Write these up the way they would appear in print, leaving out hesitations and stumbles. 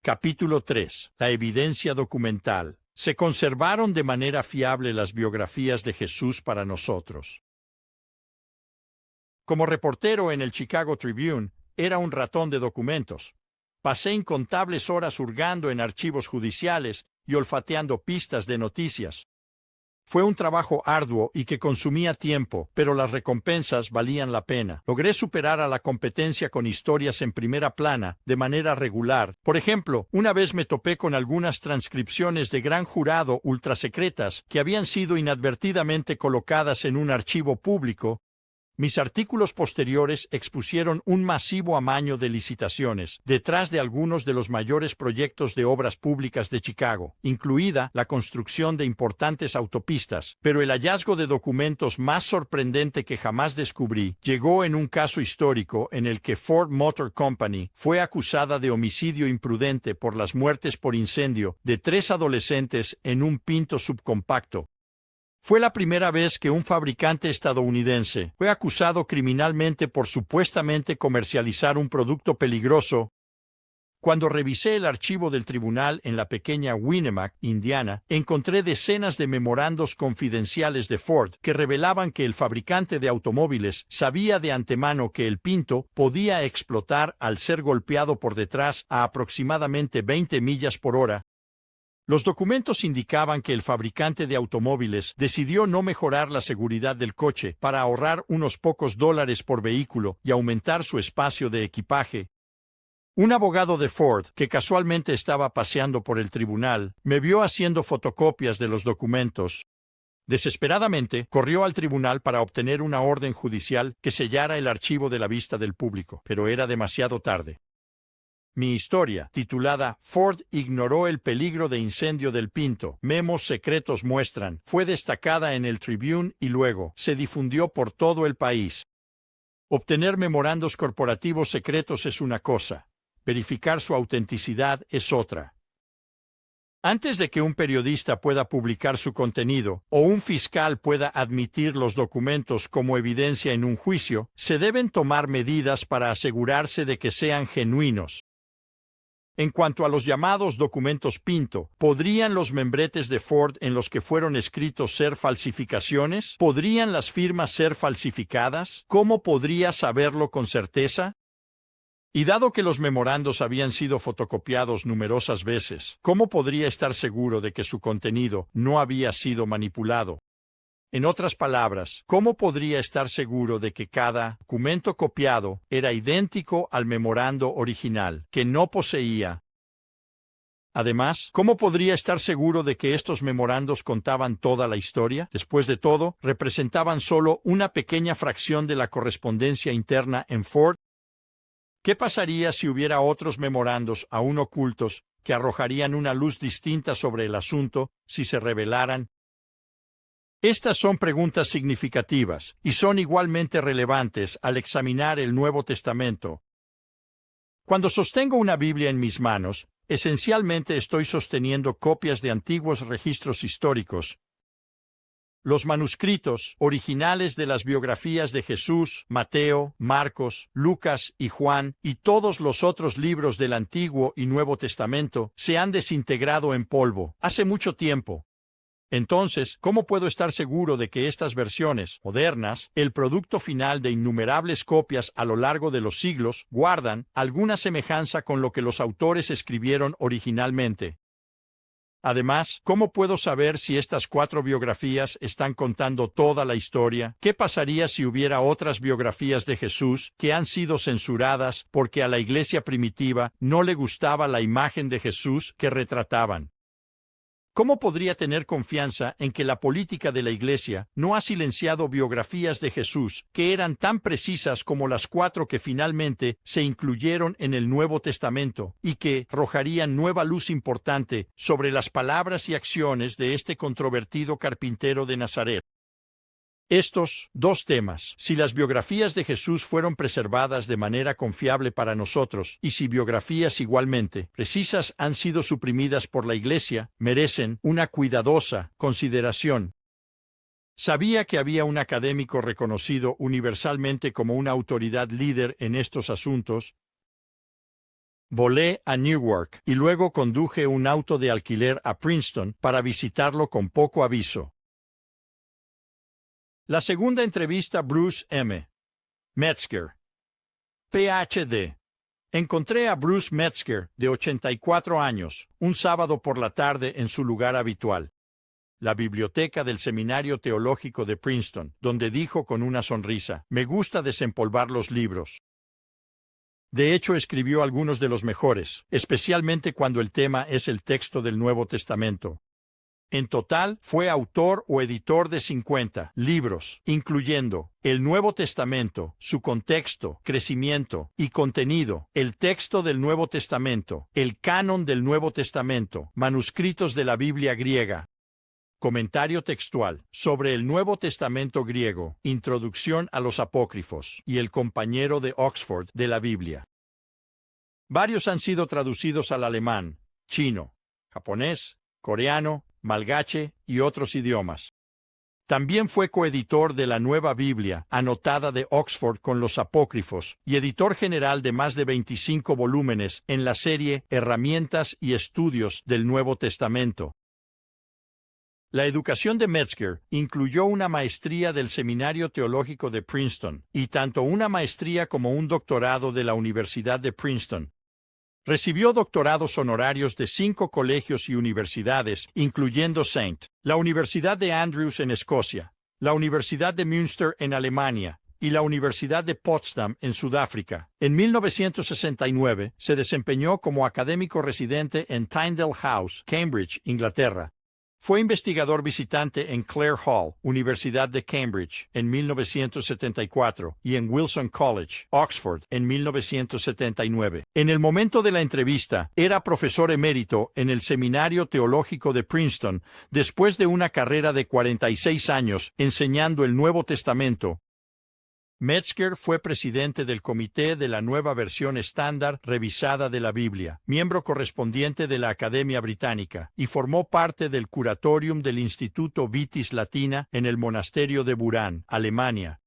Capítulo 3. La evidencia documental. Se conservaron de manera fiable las biografías de Jesús para nosotros. Como reportero en el Chicago Tribune, era un ratón de documentos. Pasé incontables horas hurgando en archivos judiciales y olfateando pistas de noticias. Fue un trabajo arduo y que consumía tiempo, pero las recompensas valían la pena. Logré superar a la competencia con historias en primera plana de manera regular. Por ejemplo, una vez me topé con algunas transcripciones de gran jurado ultrasecretas que habían sido inadvertidamente colocadas en un archivo público. Mis artículos posteriores expusieron un masivo amaño de licitaciones detrás de algunos de los mayores proyectos de obras públicas de Chicago, incluida la construcción de importantes autopistas, pero el hallazgo de documentos más sorprendente que jamás descubrí llegó en un caso histórico en el que Ford Motor Company fue acusada de homicidio imprudente por las muertes por incendio de 3 adolescentes en un Pinto subcompacto. Fue la primera vez que un fabricante estadounidense fue acusado criminalmente por supuestamente comercializar un producto peligroso. Cuando revisé el archivo del tribunal en la pequeña Winnemac, Indiana, encontré decenas de memorandos confidenciales de Ford que revelaban que el fabricante de automóviles sabía de antemano que el Pinto podía explotar al ser golpeado por detrás a aproximadamente 20 millas por hora. Los documentos indicaban que el fabricante de automóviles decidió no mejorar la seguridad del coche para ahorrar unos pocos dólares por vehículo y aumentar su espacio de equipaje. Un abogado de Ford, que casualmente estaba paseando por el tribunal, me vio haciendo fotocopias de los documentos. Desesperadamente, corrió al tribunal para obtener una orden judicial que sellara el archivo de la vista del público, pero era demasiado tarde. Mi historia, titulada Ford ignoró el peligro de incendio del Pinto, memos secretos muestran, fue destacada en el Tribune y luego se difundió por todo el país. Obtener memorandos corporativos secretos es una cosa, verificar su autenticidad es otra. Antes de que un periodista pueda publicar su contenido o un fiscal pueda admitir los documentos como evidencia en un juicio, se deben tomar medidas para asegurarse de que sean genuinos. En cuanto a los llamados documentos Pinto, ¿podrían los membretes de Ford en los que fueron escritos ser falsificaciones? ¿Podrían las firmas ser falsificadas? ¿Cómo podría saberlo con certeza? Y dado que los memorandos habían sido fotocopiados numerosas veces, ¿cómo podría estar seguro de que su contenido no había sido manipulado? En otras palabras, ¿cómo podría estar seguro de que cada documento copiado era idéntico al memorando original, que no poseía? Además, ¿cómo podría estar seguro de que estos memorandos contaban toda la historia? Después de todo, representaban solo una pequeña fracción de la correspondencia interna en Ford. ¿Qué pasaría si hubiera otros memorandos aún ocultos que arrojarían una luz distinta sobre el asunto si se revelaran? Estas son preguntas significativas y son igualmente relevantes al examinar el Nuevo Testamento. Cuando sostengo una Biblia en mis manos, esencialmente estoy sosteniendo copias de antiguos registros históricos. Los manuscritos originales de las biografías de Jesús, Mateo, Marcos, Lucas y Juan y todos los otros libros del Antiguo y Nuevo Testamento se han desintegrado en polvo hace mucho tiempo. Entonces, ¿cómo puedo estar seguro de que estas versiones modernas, el producto final de innumerables copias a lo largo de los siglos, guardan alguna semejanza con lo que los autores escribieron originalmente? Además, ¿cómo puedo saber si estas 4 biografías están contando toda la historia? ¿Qué pasaría si hubiera otras biografías de Jesús que han sido censuradas porque a la iglesia primitiva no le gustaba la imagen de Jesús que retrataban? ¿Cómo podría tener confianza en que la política de la Iglesia no ha silenciado biografías de Jesús que eran tan precisas como las 4 que finalmente se incluyeron en el Nuevo Testamento y que arrojarían nueva luz importante sobre las palabras y acciones de este controvertido carpintero de Nazaret? Estos 2 temas, si las biografías de Jesús fueron preservadas de manera confiable para nosotros y si biografías igualmente precisas han sido suprimidas por la Iglesia, merecen una cuidadosa consideración. Sabía que había un académico reconocido universalmente como una autoridad líder en estos asuntos. Volé a Newark y luego conduje un auto de alquiler a Princeton para visitarlo con poco aviso. La segunda entrevista. Bruce M. Metzger, Ph.D. Encontré a Bruce Metzger, de 84 años, un sábado por la tarde en su lugar habitual, la biblioteca del Seminario Teológico de Princeton, donde dijo con una sonrisa: «Me gusta desempolvar los libros». De hecho, escribió algunos de los mejores, especialmente cuando el tema es el texto del Nuevo Testamento. En total, fue autor o editor de 50 libros, incluyendo el Nuevo Testamento, su contexto, crecimiento y contenido, el texto del Nuevo Testamento, el canon del Nuevo Testamento, manuscritos de la Biblia griega, comentario textual sobre el Nuevo Testamento griego, introducción a los apócrifos y el compañero de Oxford de la Biblia. Varios han sido traducidos al alemán, chino, japonés, coreano, malgache y otros idiomas. También fue coeditor de la Nueva Biblia anotada de Oxford con los apócrifos y editor general de más de 25 volúmenes en la serie Herramientas y Estudios del Nuevo Testamento. La educación de Metzger incluyó una maestría del Seminario Teológico de Princeton y tanto una maestría como un doctorado de la Universidad de Princeton. Recibió doctorados honorarios de 5 colegios y universidades, incluyendo St. la Universidad de Andrews en Escocia, la Universidad de Münster en Alemania y la Universidad de Potsdam en Sudáfrica. En 1969 se desempeñó como académico residente en Tyndale House, Cambridge, Inglaterra. Fue investigador visitante en Clare Hall, Universidad de Cambridge, en 1974 y en Wilson College, Oxford, en 1979. En el momento de la entrevista, era profesor emérito en el Seminario Teológico de Princeton, después de una carrera de 46 años enseñando el Nuevo Testamento. Metzger fue presidente del Comité de la Nueva Versión Estándar Revisada de la Biblia, miembro correspondiente de la Academia Británica, y formó parte del curatorium del Instituto Vitis Latina en el monasterio de Burán, Alemania.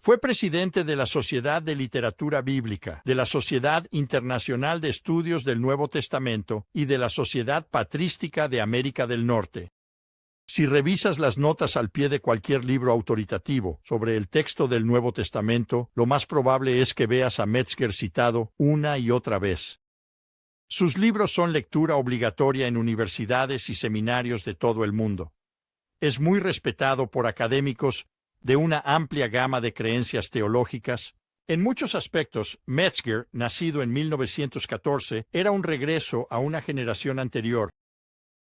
Fue presidente de la Sociedad de Literatura Bíblica, de la Sociedad Internacional de Estudios del Nuevo Testamento y de la Sociedad Patrística de América del Norte. Si revisas las notas al pie de cualquier libro autoritativo sobre el texto del Nuevo Testamento, lo más probable es que veas a Metzger citado una y otra vez. Sus libros son lectura obligatoria en universidades y seminarios de todo el mundo. Es muy respetado por académicos de una amplia gama de creencias teológicas. En muchos aspectos, Metzger, nacido en 1914, era un regreso a una generación anterior.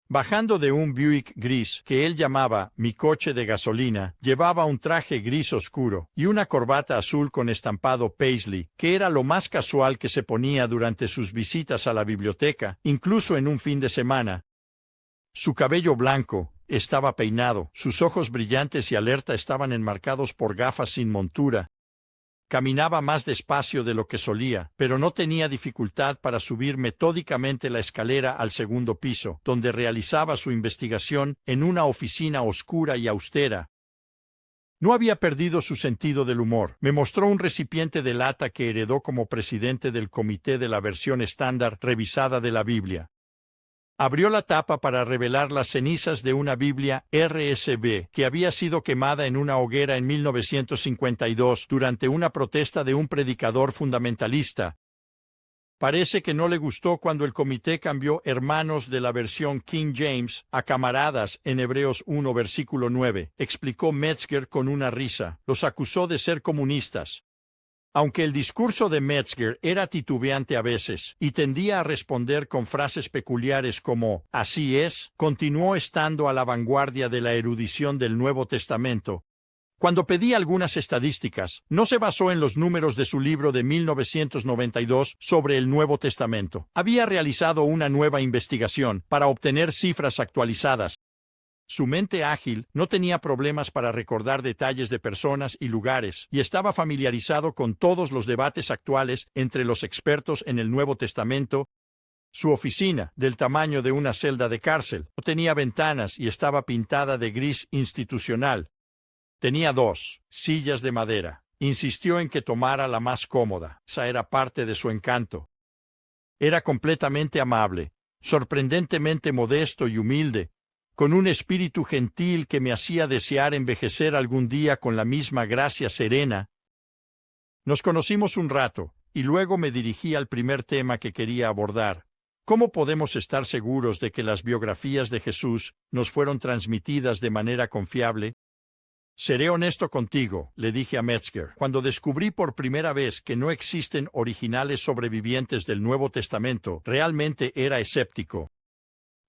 Bajando de un Buick gris que él llamaba mi coche de gasolina, llevaba un traje gris oscuro y una corbata azul con estampado paisley, que era lo más casual que se ponía durante sus visitas a la biblioteca, incluso en un fin de semana. Su cabello blanco estaba peinado, sus ojos brillantes y alerta estaban enmarcados por gafas sin montura. Caminaba más despacio de lo que solía, pero no tenía dificultad para subir metódicamente la escalera al segundo piso, donde realizaba su investigación en una oficina oscura y austera. No había perdido su sentido del humor. Me mostró un recipiente de lata que heredó como presidente del Comité de la Versión Estándar Revisada de la Biblia. Abrió la tapa para revelar las cenizas de una Biblia RSV que había sido quemada en una hoguera en 1952 durante una protesta de un predicador fundamentalista. Parece que no le gustó cuando el comité cambió hermanos de la versión King James a camaradas en Hebreos 1 versículo 9, explicó Metzger con una risa. Los acusó de ser comunistas. Aunque el discurso de Metzger era titubeante a veces y tendía a responder con frases peculiares como «así es», continuó estando a la vanguardia de la erudición del Nuevo Testamento. Cuando pedí algunas estadísticas, no se basó en los números de su libro de 1992 sobre el Nuevo Testamento. Había realizado una nueva investigación para obtener cifras actualizadas. Su mente ágil no tenía problemas para recordar detalles de personas y lugares, y estaba familiarizado con todos los debates actuales entre los expertos en el Nuevo Testamento. Su oficina, del tamaño de una celda de cárcel, no tenía ventanas y estaba pintada de gris institucional. Tenía 2 sillas de madera. Insistió en que tomara la más cómoda. Esa era parte de su encanto. Era completamente amable, sorprendentemente modesto y humilde, con un espíritu gentil que me hacía desear envejecer algún día con la misma gracia serena. Nos conocimos un rato, y luego me dirigí al primer tema que quería abordar. ¿Cómo podemos estar seguros de que las biografías de Jesús nos fueron transmitidas de manera confiable? Seré honesto contigo, le dije a Metzger, cuando descubrí por primera vez que no existen originales sobrevivientes del Nuevo Testamento, realmente era escéptico.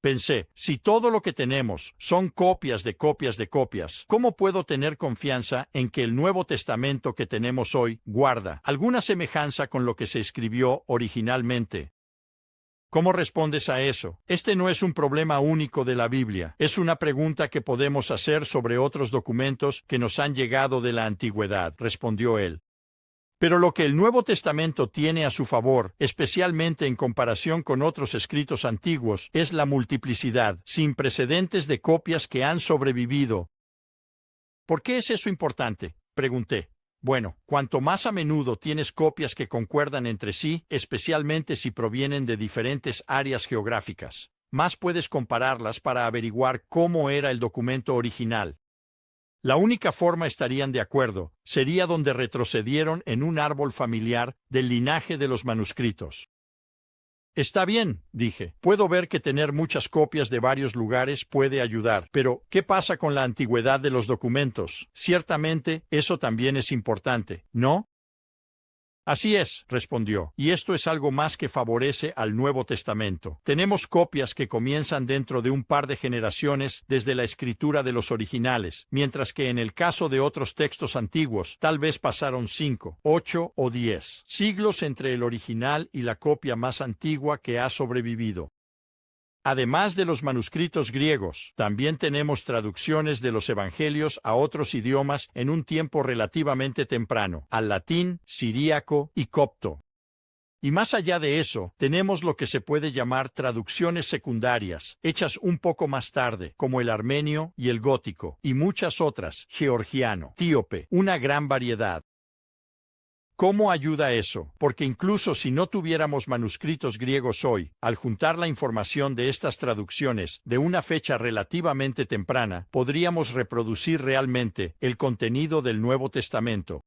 Pensé, si todo lo que tenemos son copias de copias de copias, ¿cómo puedo tener confianza en que el Nuevo Testamento que tenemos hoy guarda alguna semejanza con lo que se escribió originalmente? ¿Cómo respondes a eso? Este no es un problema único de la Biblia, es una pregunta que podemos hacer sobre otros documentos que nos han llegado de la antigüedad, respondió él. Pero lo que el Nuevo Testamento tiene a su favor, especialmente en comparación con otros escritos antiguos, es la multiplicidad, sin precedentes de copias que han sobrevivido. ¿Por qué es eso importante?, pregunté. Bueno, cuanto más a menudo tienes copias que concuerdan entre sí, especialmente si provienen de diferentes áreas geográficas, más puedes compararlas para averiguar cómo era el documento original. La única forma estarían de acuerdo sería donde retrocedieron en un árbol familiar del linaje de los manuscritos. Está bien, dije. Puedo ver que tener muchas copias de varios lugares puede ayudar, pero ¿qué pasa con la antigüedad de los documentos? Ciertamente, eso también es importante, ¿no? Así es, respondió, y esto es algo más que favorece al Nuevo Testamento. Tenemos copias que comienzan dentro de un par de generaciones desde la escritura de los originales, mientras que en el caso de otros textos antiguos, tal vez pasaron 5, 8 o 10 siglos entre el original y la copia más antigua que ha sobrevivido. Además de los manuscritos griegos, también tenemos traducciones de los evangelios a otros idiomas en un tiempo relativamente temprano, al latín, siríaco y copto. Y más allá de eso, tenemos lo que se puede llamar traducciones secundarias, hechas un poco más tarde, como el armenio y el gótico, y muchas otras, georgiano, etíope, una gran variedad. ¿Cómo ayuda eso? Porque incluso si no tuviéramos manuscritos griegos hoy, al juntar la información de estas traducciones de una fecha relativamente temprana, podríamos reproducir realmente el contenido del Nuevo Testamento.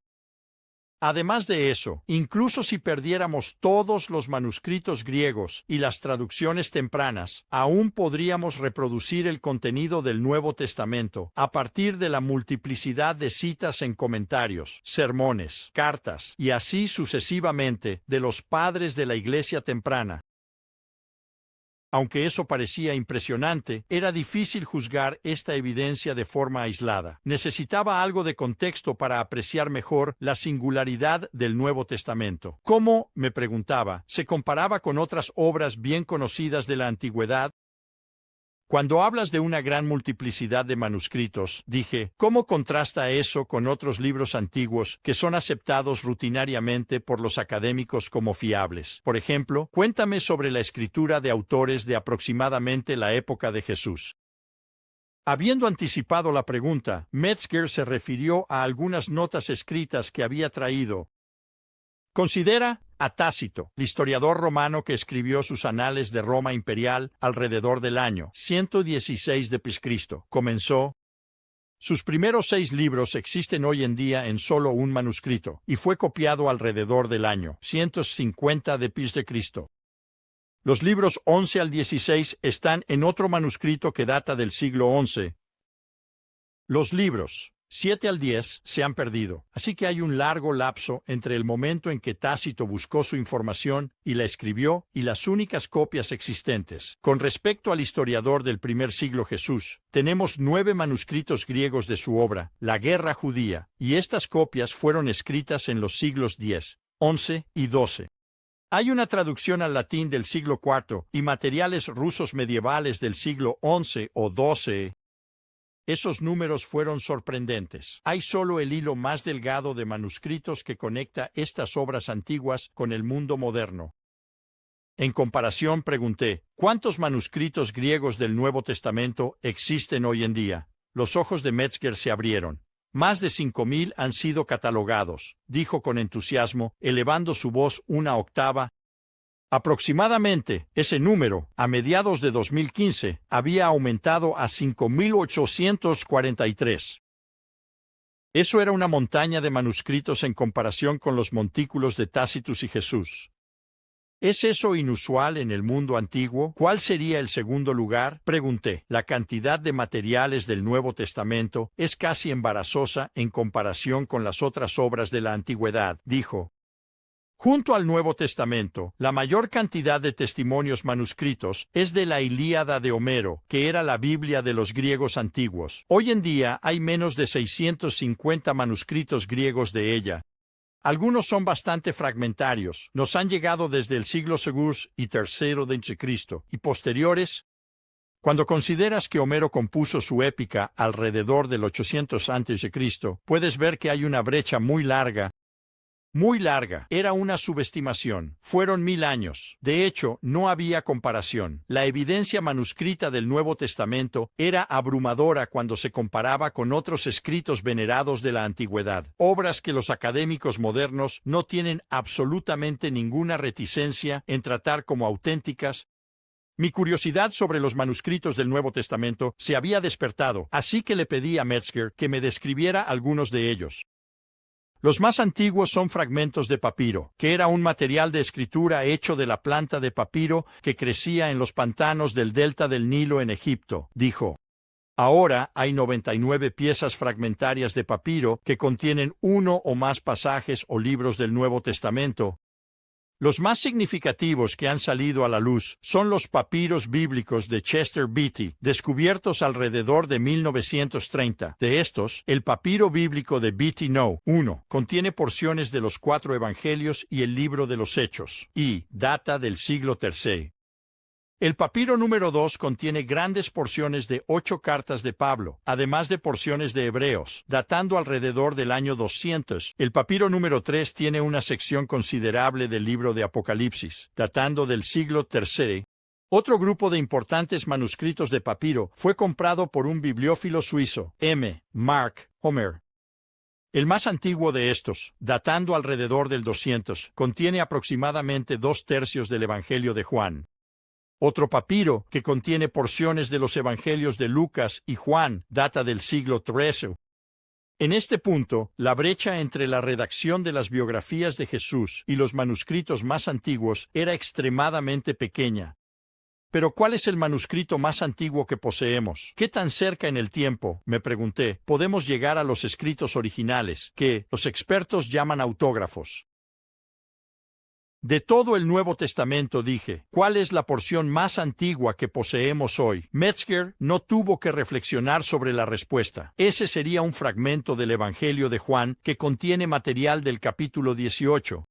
Además de eso, incluso si perdiéramos todos los manuscritos griegos y las traducciones tempranas, aún podríamos reproducir el contenido del Nuevo Testamento a partir de la multiplicidad de citas en comentarios, sermones, cartas y así sucesivamente de los padres de la Iglesia temprana. Aunque eso parecía impresionante, era difícil juzgar esta evidencia de forma aislada. Necesitaba algo de contexto para apreciar mejor la singularidad del Nuevo Testamento. ¿Cómo, me preguntaba, se comparaba con otras obras bien conocidas de la antigüedad? Cuando hablas de una gran multiplicidad de manuscritos, dije, ¿cómo contrasta eso con otros libros antiguos que son aceptados rutinariamente por los académicos como fiables? Por ejemplo, cuéntame sobre la escritura de autores de aproximadamente la época de Jesús. Habiendo anticipado la pregunta, Metzger se refirió a algunas notas escritas que había traído. Considera a Tácito, el historiador romano que escribió sus anales de Roma imperial alrededor del año 116 d.C. Comenzó. Sus primeros 6 libros existen hoy en día en solo un manuscrito, y fue copiado alrededor del año 150 d.C. Los libros 11 al 16 están en otro manuscrito que data del siglo XI. Los libros 7 al 10 se han perdido, así que hay un largo lapso entre el momento en que Tácito buscó su información y la escribió y las únicas copias existentes. Con respecto al historiador del primer siglo Jesús, tenemos 9 manuscritos griegos de su obra, La Guerra Judía, y estas copias fueron escritas en los siglos X, XI y XII. Hay una traducción al latín del siglo IV y materiales rusos medievales del siglo XI o XII. Esos números fueron sorprendentes. Hay solo el hilo más delgado de manuscritos que conecta estas obras antiguas con el mundo moderno. En comparación, pregunté, ¿cuántos manuscritos griegos del Nuevo Testamento existen hoy en día? Los ojos de Metzger se abrieron. Más de 5,000 han sido catalogados, dijo con entusiasmo, elevando su voz una octava. Aproximadamente, ese número, a mediados de 2015, había aumentado a 5.843. Eso era una montaña de manuscritos en comparación con los montículos de Tácitus y Jesús. ¿Es eso inusual en el mundo antiguo? ¿Cuál sería el segundo lugar? Pregunté. La cantidad de materiales del Nuevo Testamento es casi embarazosa en comparación con las otras obras de la antigüedad, dijo. Junto al Nuevo Testamento, la mayor cantidad de testimonios manuscritos es de la Ilíada de Homero, que era la Biblia de los griegos antiguos. Hoy en día hay menos de 650 manuscritos griegos de ella. Algunos son bastante fragmentarios, nos han llegado desde el siglo II y III de Cristo, y posteriores. Cuando consideras que Homero compuso su épica alrededor del 800 a.C., puedes ver que hay una brecha muy larga. Muy larga. Era una subestimación. Fueron 1000 años. De hecho, no había comparación. La evidencia manuscrita del Nuevo Testamento era abrumadora cuando se comparaba con otros escritos venerados de la antigüedad, obras que los académicos modernos no tienen absolutamente ninguna reticencia en tratar como auténticas. Mi curiosidad sobre los manuscritos del Nuevo Testamento se había despertado, así que le pedí a Metzger que me describiera algunos de ellos. Los más antiguos son fragmentos de papiro, que era un material de escritura hecho de la planta de papiro que crecía en los pantanos del delta del Nilo en Egipto, dijo. Ahora hay 99 piezas fragmentarias de papiro que contienen uno o más pasajes o libros del Nuevo Testamento. Los más significativos que han salido a la luz son los papiros bíblicos de Chester Beatty, descubiertos alrededor de 1930. De estos, el papiro bíblico de Beatty No. 1 contiene porciones de los 4 evangelios y el libro de los Hechos, y data del siglo III. El papiro número 2 contiene grandes porciones de 8 cartas de Pablo, además de porciones de Hebreos, datando alrededor del año 200. El papiro número 3 tiene una sección considerable del libro de Apocalipsis, datando del siglo III. Otro grupo de importantes manuscritos de papiro fue comprado por un bibliófilo suizo, M. Mark Homer. El más antiguo de estos, datando alrededor del 200, contiene aproximadamente 2/3 del Evangelio de Juan. Otro papiro, que contiene porciones de los evangelios de Lucas y Juan, data del siglo III. En este punto, la brecha entre la redacción de las biografías de Jesús y los manuscritos más antiguos era extremadamente pequeña. Pero ¿cuál es el manuscrito más antiguo que poseemos? ¿Qué tan cerca en el tiempo, me pregunté, podemos llegar a los escritos originales, que los expertos llaman autógrafos? De todo el Nuevo Testamento dije, ¿cuál es la porción más antigua que poseemos hoy? Metzger no tuvo que reflexionar sobre la respuesta. Ese sería un fragmento del Evangelio de Juan que contiene material del capítulo 18.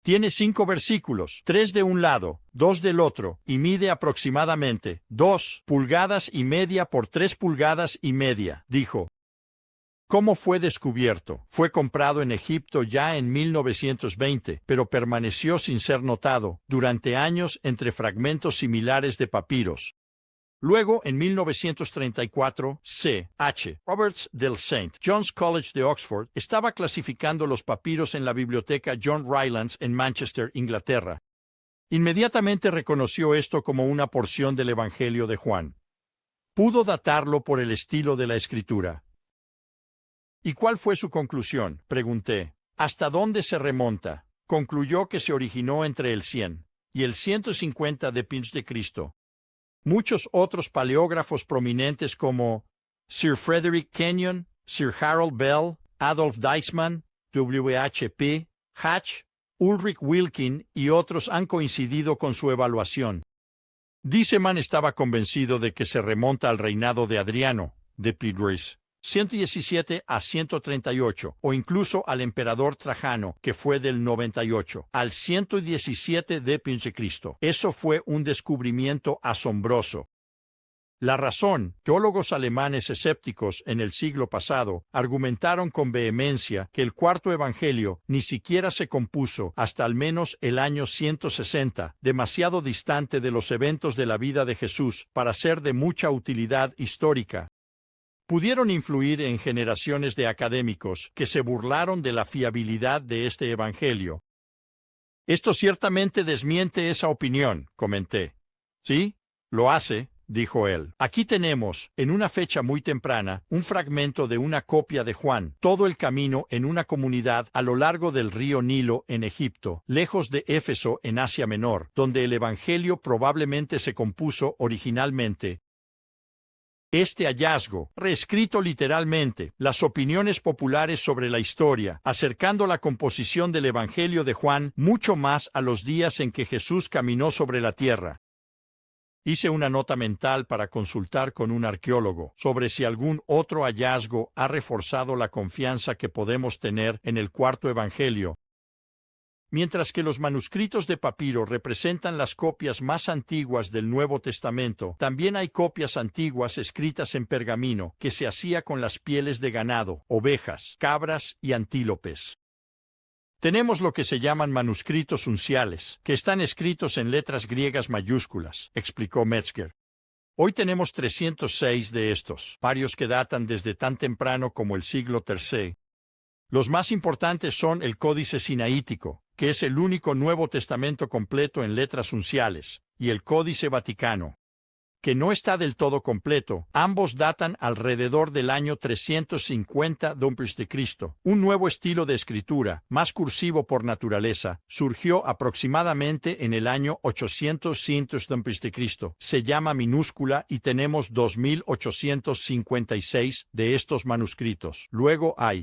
Tiene 5 versículos, 3 de un lado, 2 del otro, y mide aproximadamente 2 pulgadas y media por 3 pulgadas y media, dijo. ¿Cómo fue descubierto? Fue comprado en Egipto ya en 1920, pero permaneció sin ser notado durante años entre fragmentos similares de papiros. Luego, en 1934, C. H. Roberts del St. John's College de Oxford estaba clasificando los papiros en la biblioteca John Rylands en Manchester, Inglaterra. Inmediatamente reconoció esto como una porción del Evangelio de Juan. Pudo datarlo por el estilo de la escritura. ¿Y cuál fue su conclusión? Pregunté. ¿Hasta dónde se remonta? Concluyó que se originó entre el 100 y el 150 de Cristo. Muchos otros paleógrafos prominentes como Sir Frederick Kenyon, Sir Harold Bell, Adolf Deisman, W.H.P. Hatch, Ulrich Wilkin y otros han coincidido con su evaluación. Deisman estaba convencido de que se remonta al reinado de Adriano, de Pigris, 117 a 138, o incluso al emperador Trajano, que fue del 98 al 117 de Cristo. Eso fue un descubrimiento asombroso. La razón, teólogos alemanes escépticos en el siglo pasado argumentaron con vehemencia que el cuarto evangelio ni siquiera se compuso hasta al menos el año 160, demasiado distante de los eventos de la vida de Jesús para ser de mucha utilidad histórica. Pudieron influir en generaciones de académicos que se burlaron de la fiabilidad de este evangelio. Esto ciertamente desmiente esa opinión, comenté. Sí, lo hace, dijo él. Aquí tenemos, en una fecha muy temprana, un fragmento de una copia de Juan, todo el camino en una comunidad a lo largo del río Nilo en Egipto, lejos de Éfeso en Asia Menor, donde el Evangelio probablemente se compuso originalmente. Este hallazgo, reescrito literalmente, las opiniones populares sobre la historia, acercando la composición del Evangelio de Juan mucho más a los días en que Jesús caminó sobre la tierra. Hice una nota mental para consultar con un arqueólogo sobre si algún otro hallazgo ha reforzado la confianza que podemos tener en el cuarto Evangelio. Mientras que los manuscritos de papiro representan las copias más antiguas del Nuevo Testamento, también hay copias antiguas escritas en pergamino que se hacía con las pieles de ganado, ovejas, cabras y antílopes. Tenemos lo que se llaman manuscritos unciales, que están escritos en letras griegas mayúsculas, explicó Metzger. Hoy tenemos 306 de estos, varios que datan desde tan temprano como el siglo III. Los más importantes son el Códice Sinaítico, que es el único Nuevo Testamento completo en letras unciales, y el Códice Vaticano, que no está del todo completo. Ambos datan alrededor del año 350 d.C. Un nuevo estilo de escritura, más cursivo por naturaleza, surgió aproximadamente en el año 800 d.C. Se llama minúscula y tenemos 2856 de estos manuscritos. Luego hay